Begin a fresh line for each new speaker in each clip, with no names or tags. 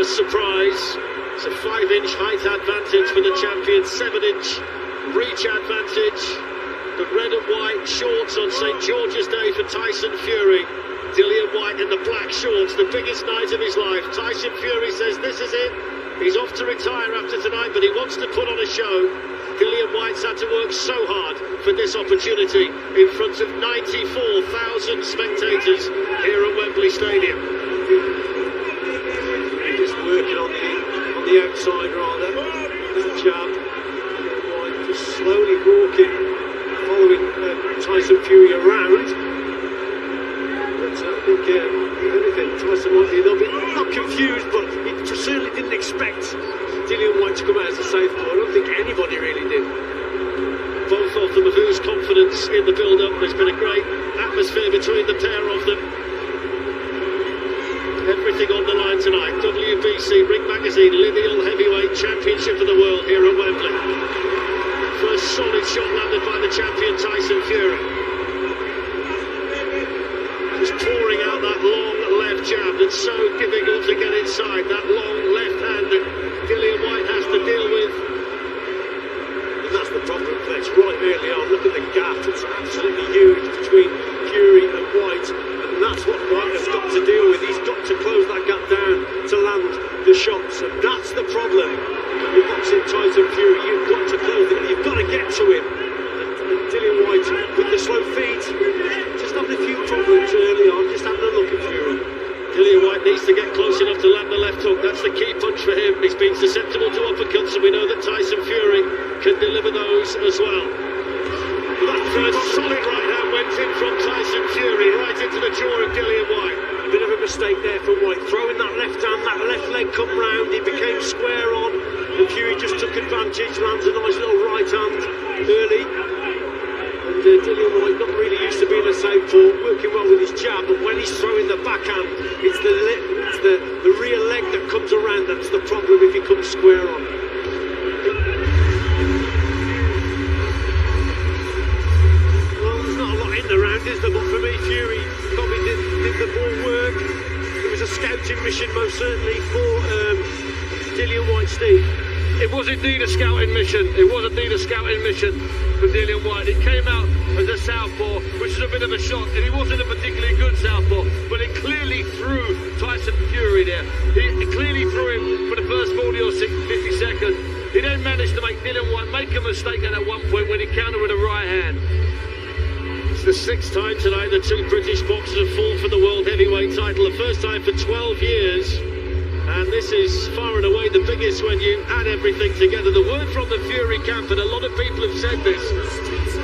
surprise. It's a 5-inch height advantage for the champion, 7-inch reach advantage. The red and white shorts on St. George's Day for Tyson Fury. Dillian Whyte in the black shorts, the biggest night of his life. Tyson Fury says this is it. He's off to retire after tonight, but he wants to put on a show. Dillian Whyte's had to work so hard for this opportunity in front of 94,000 spectators here at Wembley Stadium.
Just working on the outside rather. That jab. Whyte just slowly walking, following Tyson Fury around. But I think, if anything, Tyson might be a little bit, not confused, but he certainly didn't expect Dillian Whyte to come out as a southpaw. I don't think anybody really did.
Both of them have oozed confidence in the build-up. There's been a great atmosphere between the pair of them. Everything on the line tonight. WBC Ring Magazine Lineal Heavyweight Championship of the World here at Wembley. First solid shot landed by the champion Tyson Fury. Just pouring out that long left jab that's so difficult to get inside. That long left hand that Dillian Whyte has to deal with.
And that's the problem, Flex, right early on. Look at the gap, it's absolutely huge between Fury and Whyte. And that's what Whyte has got to deal with. He's got to close that gap down to land the shots. And that's the problem. When you're boxing Tyson Fury, you've got to close it. You've got to get to him. And Dillian Whyte, with the slow feet, just having a few problems early on, just having a look at Fury.
Dillian Whyte needs to get close enough to land the left hook. That's the key punch for him. He's been susceptible to uppercuts, and we know that Tyson Fury can deliver those as well. That first solid right hand went in from Tyson Fury right into the jaw of Dillian Whyte.
A bit of a mistake there for Whyte, throwing that left hand, that left leg come round, he became square on, and Fury just took advantage, lands a nice little right hand early. And Dillian Whyte not really used to being a southpaw, working well with his jab, but when he's throwing the backhand, it's the rear leg that comes around that's the problem if he comes square on. Well, there's not a lot in the round, is there? But for me, Fury probably did the more work. It was a scouting mission, most certainly, for Dillian Whyte, Steve.
It was indeed a scouting mission. It was indeed a scouting mission for Dillian Whyte. It came out as a southpaw, which is a bit of a shock, and he wasn't a particularly good southpaw, but it clearly threw Tyson Fury there. It clearly threw him for the first 40 or 50 seconds. He then managed to make Dillian Whyte make a mistake at one point when he countered with a right hand.
It's the 6th time tonight the two British boxers have fought for the world heavyweight title. The first time for 12 years. And this is far and away the biggest when you add everything together. The word from the Fury camp, and a lot of people have said this,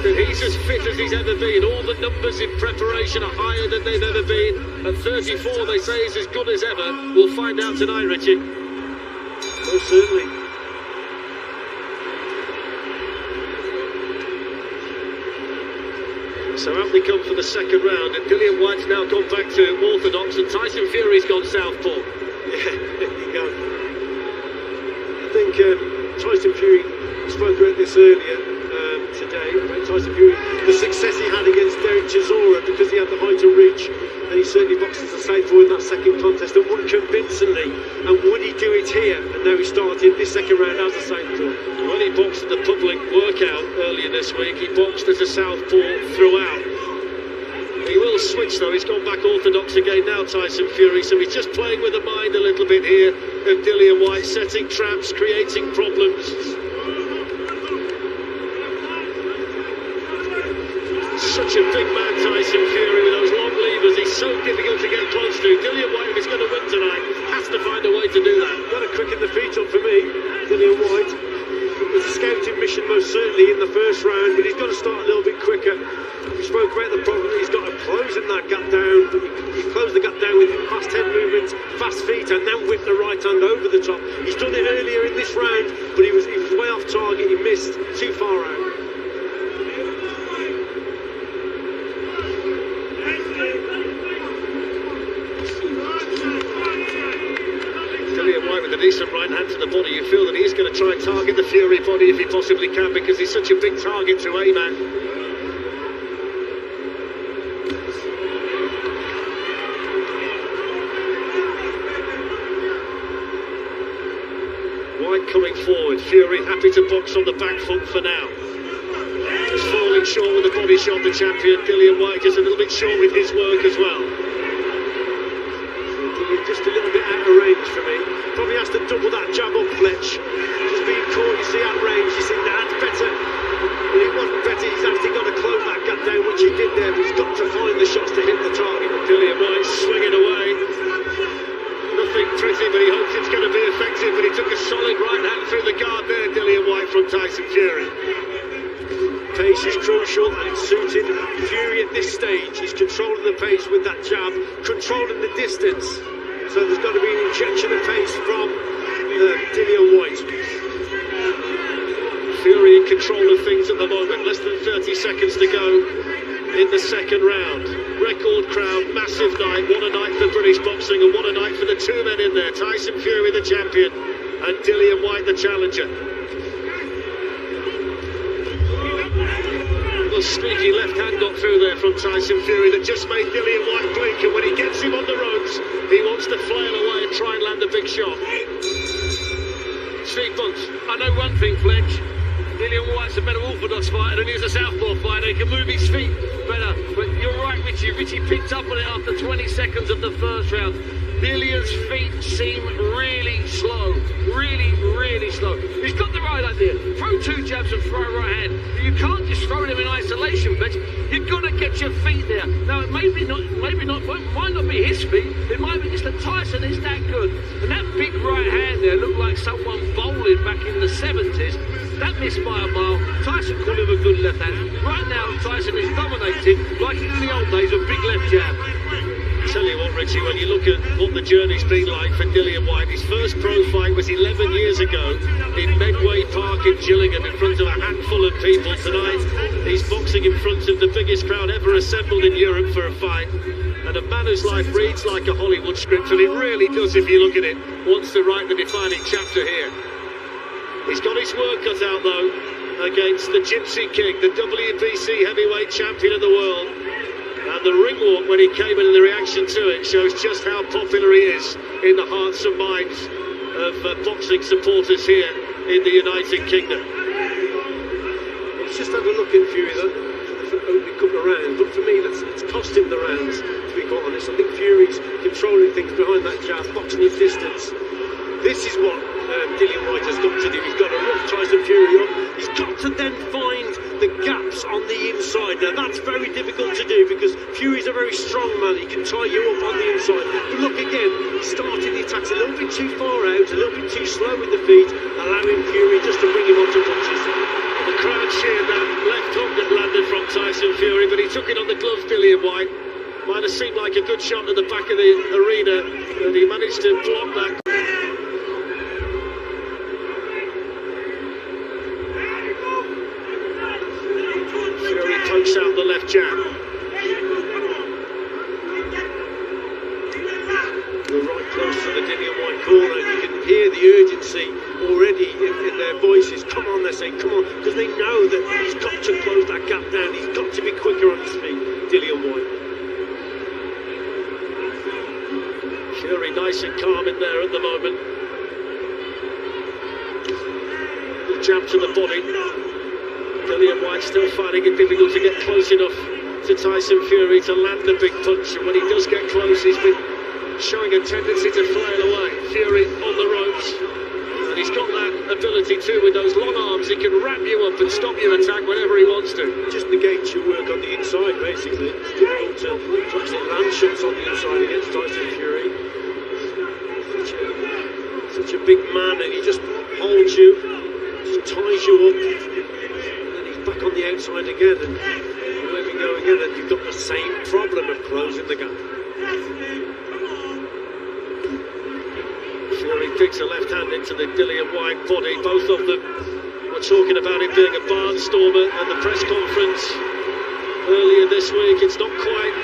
that he's as fit as he's ever been. All the numbers in preparation are higher than they've ever been. At 34, they say he's as good as ever. We'll find out tonight, Richie.
Most certainly.
So out they come for the second round, and Dillian Whyte's now gone back to orthodox, and Tyson Fury's gone southpaw.
Yeah, there you go. I think Tyson Fury spoke about this earlier today, about Tyson Fury, the success he had against Derek Chisora because he had the height and reach, and he certainly boxed as a southpaw in that second contest and won convincingly. And would he do it here? And now he started this second round as a southpaw.
When he boxed at the public workout earlier this week, he boxed as a southpaw throughout. He will switch though, he's gone back orthodox again now, Tyson Fury, so he's just playing with the mind a little bit here of Dillian Whyte, setting traps, creating problems. Such a big man, Tyson Fury, with those long levers, he's so difficult to get close to. Dillian Whyte, if he's going to win tonight, has to find a way to do that.
Got to quicken the feet up for me, Dillian Whyte. It was a scouting mission most certainly in the first round, but he's got to start a little bit quicker. We spoke about the problem that he's got to closing that gap down, but he closed the gap down with fast head movements, fast feet, and then whipped the right hand over the top. He's done it earlier in this round, but he was way off target, he missed too far out.
Dillian Whyte with a decent right hand to the body. You feel that he's going to try and target the Fury body if he possibly can, because he's such a big target to aim at. Whyte coming forward. Fury happy to box on the back foot for now. Just falling short with the body shot, the champion. Dillian Whyte just a little bit short with his work as well.
Dillian just a little bit out of range for me. Probably has to double that jab up, Fletch. Just being caught, you see, out of range. You see, that's better. But it wasn't better. He's actually got to close that gap down, which he did there. But he's got to find the shots to hit the target.
Dillian Whyte swinging away. Nothing pretty, but he hopes it's going to be effective. But he took a solid right hand through the guard there, Dillian Whyte from Tyson Fury.
Pace is crucial and it's suited Fury at this stage. He's controlling the pace with that jab, controlling the distance. So there's got to be an injection of pace from Dillian Whyte.
Fury in control of things at the moment. Less than 30 seconds to go in the second round. Record crowd, massive night. What a night for British boxing, and what a night for the two men in there. Tyson Fury, the champion, and Dillian Whyte, the challenger. A sneaky left hand got through there from Tyson Fury that just made Dillian Whyte blink, and when he gets him on the ropes, he wants to flail away and try and land a big shot.
Street punch. I know one thing, Fletch. Dillian Whyte's a better orthodox fighter than he is a southpaw fighter. He can move his feet better. But you're right, Richie. Richie picked up on it after 20 seconds of the first round. Dillian's feet seem really slow. Really slow. He's got the right idea. Throw two jabs and throw a right hand. You can't just throw them in isolation, Fletch. You've got to get your feet there. Now, it might not be his feet. It might be just that Tyson is that good. And that big right hand there looked like someone bowling back in the 70s. That missed by a mile. Tyson called him a good left hand. Right now, Tyson is dominating like in the old days with big left jab.
Tell you what, Richie, when you look at what the journey's been like for Dillian Whyte, his first pro fight was 11 years ago in Medway Park in Gillingham in front of a handful of people. Tonight, he's boxing in front of the biggest crowd ever assembled in Europe for a fight. And a man whose life reads like a Hollywood script, and it really does if you look at it, wants to write the defining chapter here. He's got his work cut out, though, against the Gypsy King, the WBC heavyweight champion of the world. And the ring walk when he came in and the reaction to it shows just how popular he is in the hearts and minds of boxing supporters here in the United Kingdom.
He's just had a look at Fury for the opening couple of rounds, but for me it's cost him the rounds, to be quite honest. I think Fury's controlling things behind that jab, boxing his distance. This is what Dillian Whyte has got to do. He's got to rough Tyson Fury up. He's got to then find the gaps on the inside. Now that's very difficult to do because Fury's a very strong man. He can tie you up on the inside. But look again, he's starting the attacks a little bit too far out, a little bit too slow with the feet, allowing Fury just to bring him onto punches.
The crowd cheered that left hook that landed from Tyson Fury, but he took it on the gloves, Dillian Whyte. Might have seemed like a good shot at the back of the arena, and he managed to block that. Fury pokes out the left jab.
We're right close to the Dillian Whyte corner. You can hear the urgency already in their voices. Come on, they're saying, come on, because they know that he's got to close that gap down. He's got to be quicker on his feet, Dillian Whyte.
Fury nice and calm in there at the moment. The jab to the body. Dillian Whyte still finding it difficult to get close enough to Tyson Fury to land the big punch. And when he does get close, he's been showing a tendency to flail away. Fury on the ropes. And he's got that ability too with those long arms. He can wrap you up and stop your attack whenever he wants to.
Just negates your work on the inside, basically. It's difficult to actually land shots on the inside against Tyson Fury. Such a big man, and he just holds you, just ties you up, and then he's back on the outside again, and there we go again, and you've got the same problem of closing the gap.
Fury picks a left hand into the Dillian Whyte body. Both of them were talking about it being a barnstormer at the press conference earlier this week. It's not quite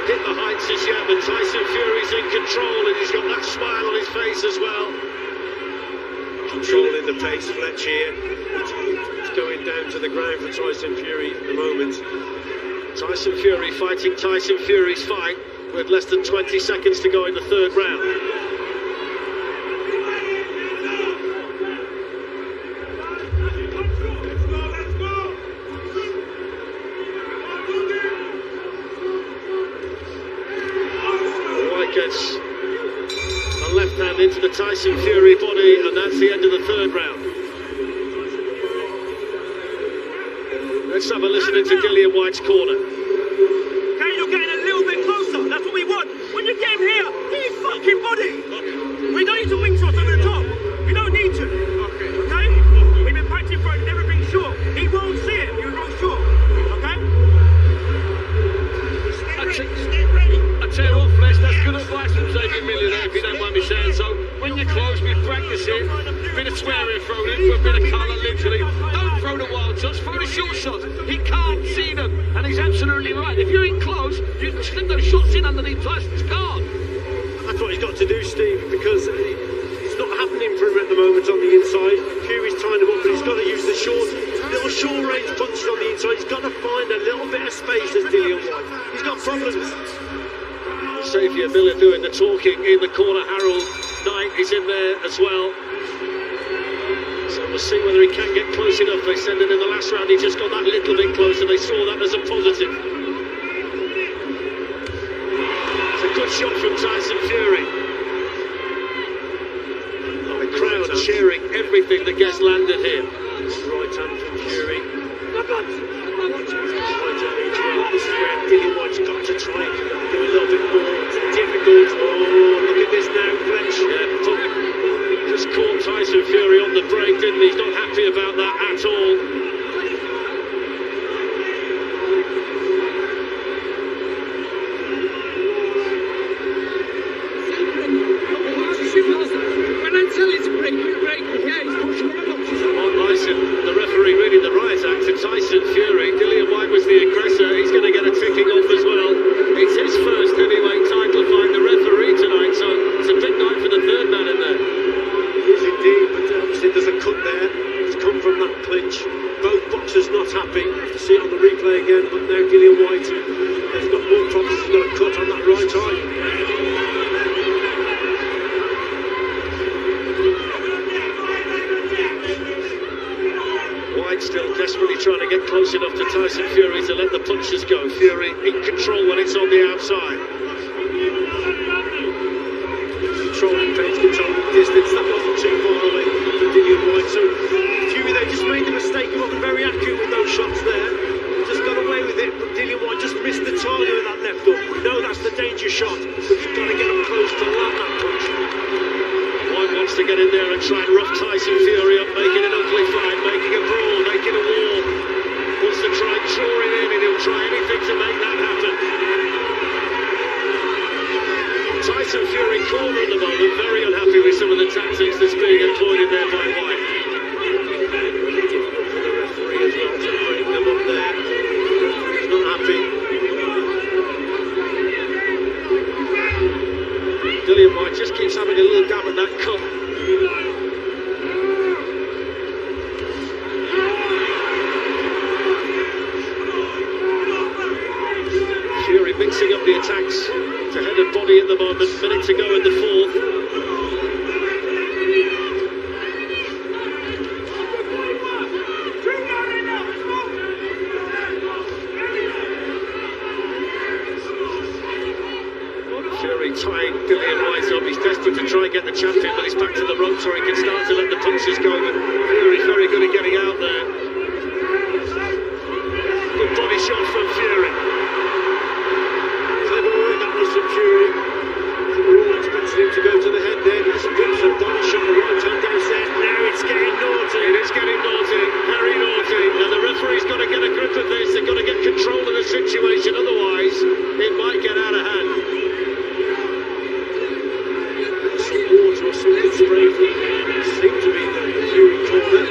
hit the heights as yet, but Tyson Fury's in control, and he's got that smile on his face as well.
Controlling the pace, Fletch here. It's going down to the ground for Tyson Fury at the moment.
Tyson Fury fighting Tyson Fury's fight with less than 20 seconds to go in the third round. and into the Tyson Fury body, and that's the end of the third round. Let's have a listen into Dillian Whyte's corner.
Okay, you're getting a little bit closer. That's what we want. When you get him here, hit his fucking body. We don't need to wing shot over the top. We don't need to. Okay? We've been practicing for it, everything short. He won't see it. You're wrong short. Okay?
I tell you what, Flesh, that's good advice from Xavier Millionaire, if you don't mind me saying so. When you're close, we practice it. Bit of swearing thrown in for a bit of colour, literally. Don't throw the wild shots, throw the short shots. He can't see them, and he's absolutely right. If you're in close, you can slip those shots in underneath Tyson's guard.
That's what he's got to do, Steve, because it's not happening for him at the moment on the inside. Fury's tying him up, but he's got to use the little short-range punches on the inside. He's got to find a little bit of space as Dillian Whyte. He's got problems.
Xavier Miller doing the talking in the corner. Harold Knight is in there as well. So we'll see whether he can get close enough. They said that in the last round he just got that little bit close, and they saw that as a positive. It's a good shot from Tyson Fury. Oh, the crowd cheering everything that gets landed here.
Right hand from Fury. Right hand each well. This is where Dillian Whyte's got to try and do a little bit more. It's difficult. Oh, look at this now, Fletch. Yeah,
just caught Tyson Fury on the break, didn't he? He's not happy about that at all.
When I tell you to break, you break. Yeah, he's pushing the boxes.
The referee reading the riot act to Tyson Fury. Dillian Whyte was the aggressor. He's going to get a ticking off as well. It's his first heavyweight title fight. The referee tonight, so it's a big night for the third man in there.
It is indeed, but obviously there's a cut there. It's come from that clinch. Both boxers not happy. Have to see it on the replay again, but now Dillian Whyte has got more problems. He's got a cut on that right eye.
Still desperately trying to get close enough to Tyson Fury to let the punches go. Fury in control when it's on the outside.
Controlling pace, controlling distance. That wasn't too far away from Dillian Whyte. So Fury though just made the mistake. He wasn't very accurate with those shots there. Just got away with it, but Dillian Whyte just missed the target with that left hook. We know that's the danger shot, but you've got to get up close to land that punch.
Whyte wants to get in there and try and rough Tyson Fury up, making an ugly fight, making a brawl, making a war. Wants to try and draw it in, and he'll try anything to make that happen. Tyson Fury corner at the moment, very unhappy with some of the tactics that's being employed in there by Whyte.
Difficult for the referee as well to break them up there. He's not happy.
Dillian Whyte just keeps having a little dab at that cup. Fury mixing up the attacks to head and body at the moment. Minute to go in the fourth. Fury tying Dillian Whyte up. He's desperate to try and get the champion, but he's back to the ropes where he can start to let the punches go. But Fury's very good at getting out there. Good body shot from Fury.
Clever work that was from Fury. We're all expecting him to go to the head there. There's a good body shot, the right hand downstairs. Now it's getting naughty.
It is getting naughty, very naughty. Now the referee's got to get a grip of this. They've got to get control of the situation, otherwise it might get out of hand.
Some water or something sprayed. It seemed to be the Fury corner.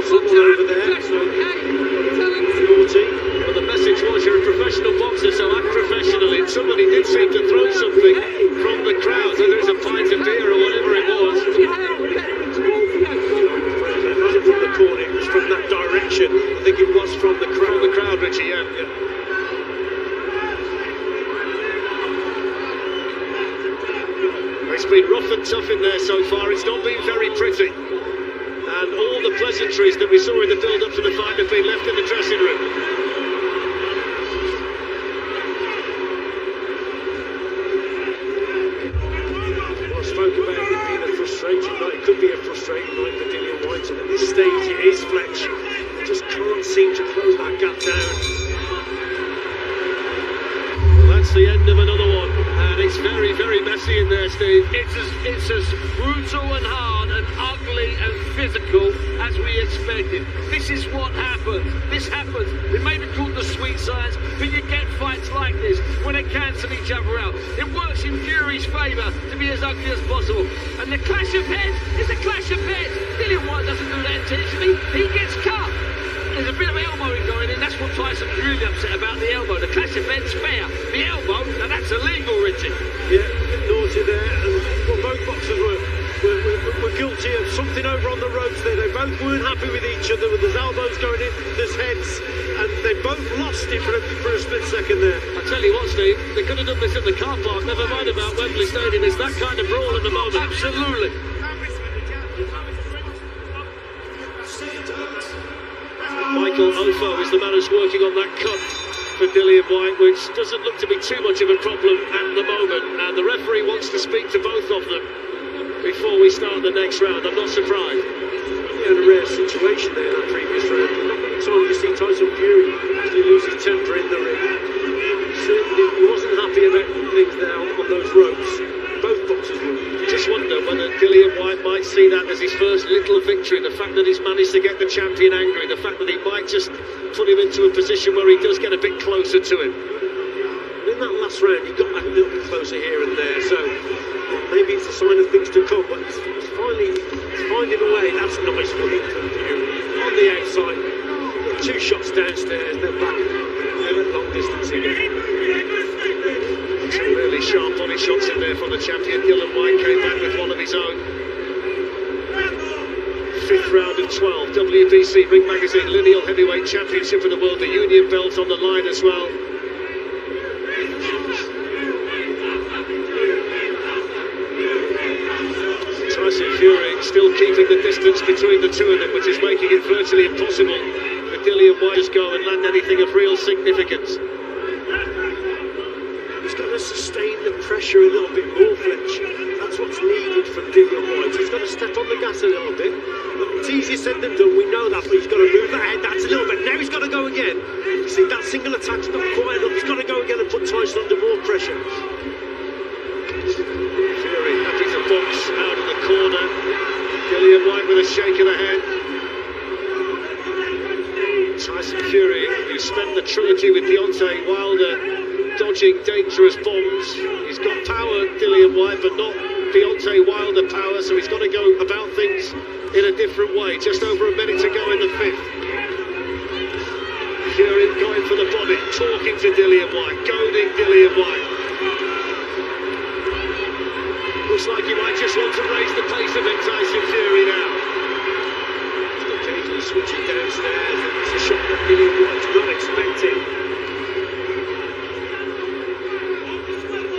Someone over there, so naughty.
Well, the message was you're a professional boxer, so act professionally. And somebody did seem to throw something from the crowd, whether it's a pint of beer or whatever it was.
It wasn't from the corner, it was from that direction. I think it was from the crowd.
From the crowd, Richie, yeah. It's been rough and tough in there so far. It's not been very pretty. And all the pleasantries that we saw in the build-up to the fight have been left in the dressing room.
Well, I spoke about it being
there, Steve. It's as brutal and hard and ugly and physical as we expected. This is what happens. This happens. It may be called the sweet science, but you get fights like this when they cancel each other out. It works in Fury's favour to be as ugly as possible. And the clash of heads is a clash of heads. Dillian Whyte doesn't do that intentionally. He gets cut. There's a bit of elbowing going in. That's what Tyson's really upset about, the elbow. The clash of heads fair. The elbow, now that's illegal, Richie.
Yeah, a bit naughty there. And well, both boxers were guilty of something over on the ropes there. They both weren't happy with each other, with there's elbows going in, there's heads, and they both lost it for a split second there.
I tell you what, Steve, they could have done this at the car park. Never mind about Wembley Stadium. It's that kind of brawl at the moment.
Absolutely.
Michael Ofo is the man who's working on that cut for Dillian Whyte, which doesn't look to be too much of a problem at the moment. And the referee wants to speak to both of them before we start the next round. I'm not surprised.
He had a rare situation there in that previous round. Not many times you see Tyson Fury actually lose his temper in the ring. Certainly he wasn't happy about things there on those ropes. Both boxers were.
You just wonder whether Dillian Whyte might see that as his first little victory. The fact that he's managed to get the champion angry, the fact that he might just put him into a position where he does get a bit closer to him.
In that last round, he got back a little bit closer here and there, so maybe it's a sign of things to come. But he's finding a way. That's nice for him to do on the outside. 2 shots downstairs, then back. They're at long distance again.
Some really sharp body shots in there from the champion. Dillian Whyte came back with one of his own. 5th round of 12, WBC Ring Magazine Lineal Heavyweight Championship for the world. The Union belt on the line as well. Tyson Fury still keeping the distance between the two of them, which is making it virtually impossible for Dillian Whyte to go and land anything of real significance.
He's got to sustain the pressure a little bit more, Fletch. That's what's needed from Dillian Whyte. He's got to step on the gas a little bit. It's easier said than done, we know that, but he's got to move that head. That's a little bit. Now he's got to go again. You see, that single attack's not quite enough. He's got to go again and put Tyson under more pressure.
Fury happy to box out of the corner. Dillian Whyte with a shake of the head. Tyson Fury, who spent the trilogy with Deontay Wilder dodging dangerous bombs. He's got power, Dillian Whyte, but not Deontay Wilder power, so he's got to go about things in a different way. Just over a minute to go in the 5th. Fury going for the body, talking to Dillian Whyte, goading Dillian Whyte. Looks like he might just want to raise the pace a bit, Tyson Fury now.
Just occasionally switching downstairs. It's a shot that Dillian Whyte's not expecting.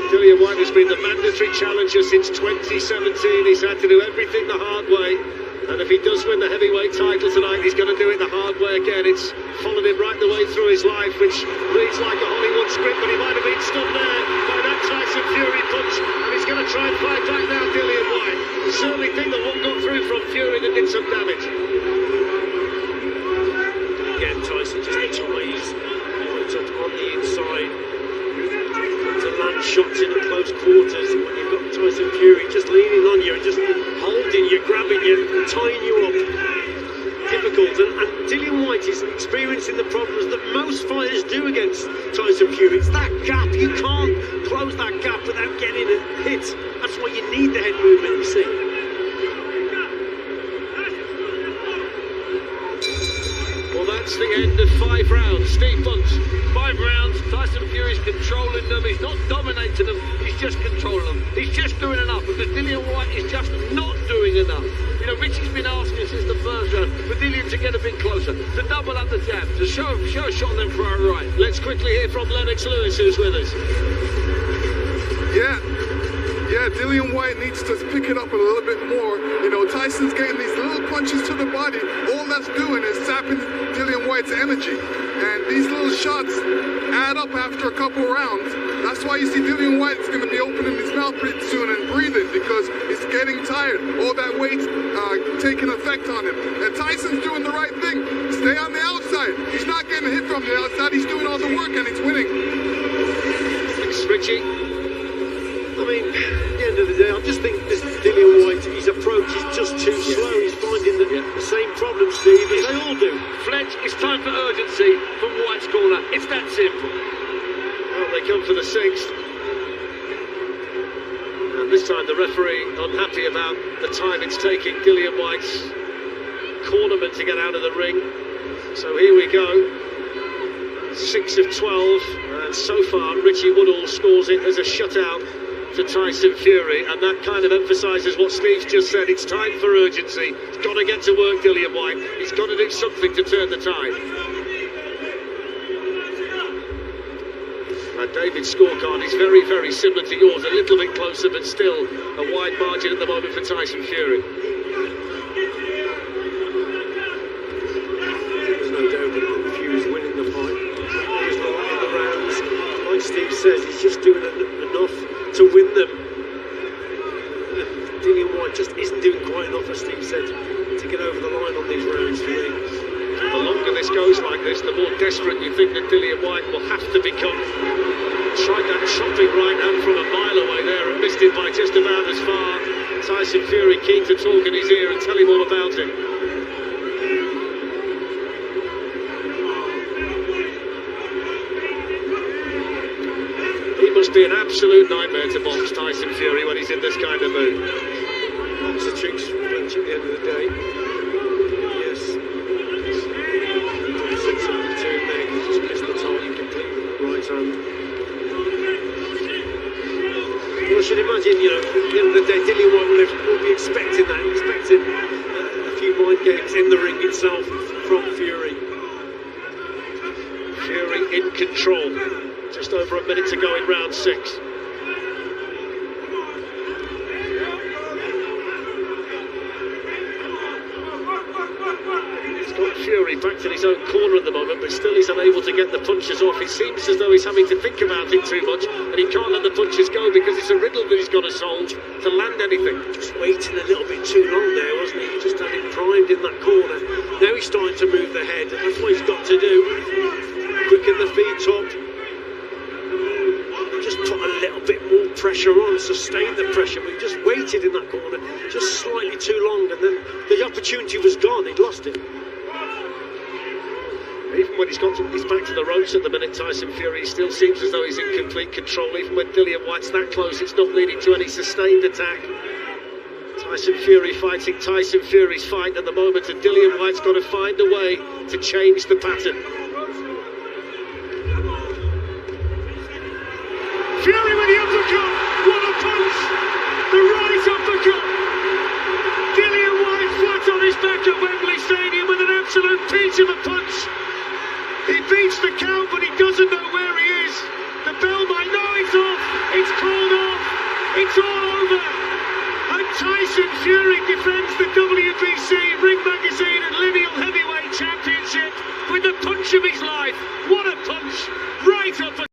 Dillian Whyte has been the mandatory challenger since 2017. He's had to do everything the hard way. And if he does win the heavyweight title tonight, he's going to do it the hard way again. It's followed him right the way through his life, which reads like a Hollywood script, but he might have been stopped there by that Tyson Fury punch. And he's going to try and fight back now, Dillian Whyte. I certainly think that one got through from Fury that did some damage.
Again, Tyson just ties Whyte up on the inside. To land shots in at close quarters when you've got Tyson Fury just leaning on you and just holding you, grabbing you, tying you up. Difficult, and Dillian Whyte is experiencing the problems that most fighters do against Tyson Fury. It's that gap. You can't close that gap without getting a hit. That's why you need the head movement, you see.
Well, that's the end of 5 rounds. Steve Bunce.
5 rounds, Tyson Fury's controlling them. He's not dominating them, he's just controlling them. He's just doing enough because Dillian Whyte is just not doing enough. You know, Richie's been asking since the 1st round for Dillian to get a bit closer, to double up the jab, to show a shot on them for a right.
Let's quickly hear from Lennox Lewis, who's with us.
Yeah, Dillian Whyte needs to pick it up a little bit more. You know, Tyson's getting these little punches to the body. All that's doing is sapping Dillian Whyte's energy. And these little shots add up after a couple rounds. That's why you see Dillian Whyte is going to be opening his mouth pretty soon and breathing because he's getting tired. All that weight's taking effect on him. And Tyson's doing the right thing. Stay on the outside. He's not getting hit from the outside. He's doing all the work and he's winning.
Thanks, Richie.
mean, at the end of the day, I just think this Dillian Whyte, his approach is just too slow. He's finding the same problem, Steve, as they all do.
Fletch, it's time for urgency from Whyte's corner. It's that simple.
Well, they come for the sixth. And this time the referee unhappy about the time it's taking Dillian Whyte's cornerman to get out of the ring. So here we go. 6 of 12, and so far Richie Woodall scores it as a shutout to Tyson Fury, and that kind of emphasises what Steve's just said. It's time for urgency. He's got to get to work, Dillian Whyte. He's got to do something to turn the tide. And David's scorecard is very, very similar to yours, a little bit closer, but still a wide margin at the moment for Tyson Fury.
There's no doubt that Fury's winning the fight. He's not in the rounds. Like Steve says, he's just doing enough to win them. Dillian Whyte just isn't doing quite enough, as Steve said, to get over the line on these rounds for me.
The longer this goes like this, the more desperate you think that Dillian Whyte will have to become. Tried that chopping right hand from a mile away there and missed it by just about as far. Tyson Fury keen to talk in his ear and tell him all about it. He must be an absolute nightmare to box, Tyson Fury, when he's in this kind of mood.
Lots of tricks from Fletch at the end of the day. Yes. Said something to him there, he just missed the timing completely with the right hand. Well, I should imagine, you know, at the end of the day, Dillian Whyte will be expecting that, expecting a few mind games in the ring itself from Fury.
Fury in control. Just over a minute to go in round 6. He's got Fury back in his own corner at the moment, but still he's unable to get the punches off. It seems as though he's having to think about it too much, and he can't let the punches go because it's a riddle that he's got to solve to land anything.
Just waiting a little bit too long there, wasn't he? He just had him primed in that corner. Now he's starting to move the head, and that's what he's got to do. Quicken the feet top. Just put a little bit more pressure on, sustain the pressure, but he just waited in that corner just slightly too long, and then the opportunity was gone. He'd lost it.
Even when he's back to the ropes at the minute, Tyson Fury still seems as though he's in complete control. Even when Dillian Whyte's that close, it's not leading to any sustained attack. Tyson Fury fighting Tyson Fury's fight at the moment, and Dillian Whyte's got to find a way to change the pattern.
Fury with the uppercut. What a punch! The right uppercut. Dillian Whyte flat on his back at Wembley Stadium with an absolute peach of a punch. He beats the count, but he doesn't know where he is. The bell might know it's off. It's called off. It's all over. And Tyson Fury defends the WBC Ring Magazine and Lineal Heavyweight Championship with the punch of his life.